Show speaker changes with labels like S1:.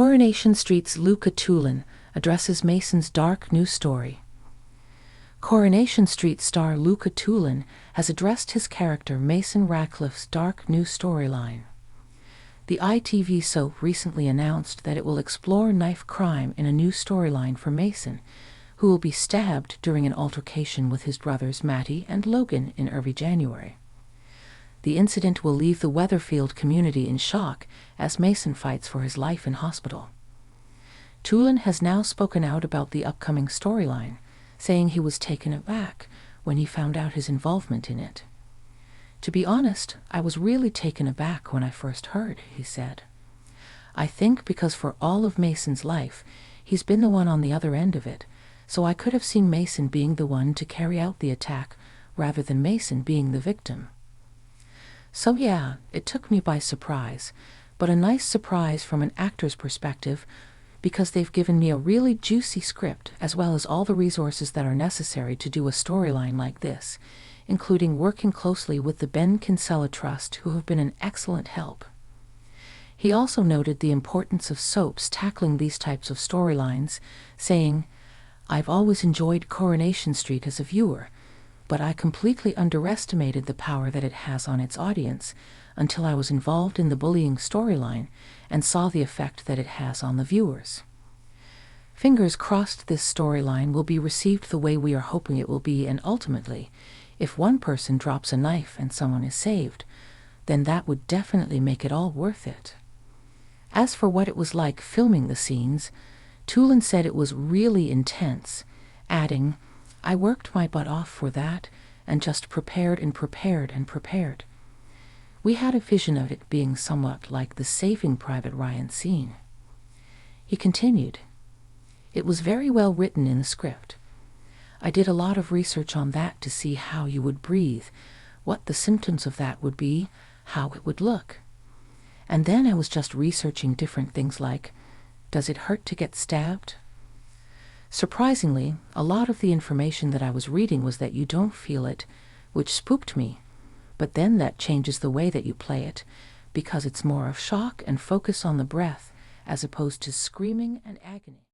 S1: Coronation Street's Luca Toolan addresses Mason's dark new story. Coronation Street star Luca Toolan has addressed his character Mason Radcliffe's dark new storyline. The ITV soap recently announced that it will explore knife crime in a new storyline for Mason, who will be stabbed during an altercation with his brothers Matty and Logan in early January. The incident will leave the Weatherfield community in shock as Mason fights for his life in hospital. Toolan has now spoken out about the upcoming storyline, saying he was taken aback when he found out his involvement in it. "To be honest, I was really taken aback when I first heard," he said. "I think because for all of Mason's life, he's been the one on the other end of it, so I could have seen Mason being the one to carry out the attack rather than Mason being the victim. So yeah, it took me by surprise, but a nice surprise from an actor's perspective because they've given me a really juicy script as well as all the resources that are necessary to do a storyline like this, including working closely with the Ben Kinsella Trust, who have been an excellent help." He also noted the importance of soaps tackling these types of storylines, saying, "I've always enjoyed Coronation Street as a viewer, but I completely underestimated the power that it has on its audience until I was involved in the bullying storyline and saw the effect that it has on the viewers. Fingers crossed this storyline will be received the way we are hoping it will be, and ultimately, if one person drops a knife and someone is saved, then that would definitely make it all worth it." As for what it was like filming the scenes, Toolan said it was really intense, adding, "I worked my butt off for that and just prepared and prepared and prepared. We had a vision of it being somewhat like the Saving Private Ryan scene." He continued, "It was very well written in the script. I did a lot of research on that to see how you would breathe, what the symptoms of that would be, how it would look. And then I was just researching different things like, does it hurt to get stabbed? Surprisingly, a lot of the information that I was reading was that you don't feel it, which spooked me, but then that changes the way that you play it, because it's more of shock and focus on the breath as opposed to screaming and agony."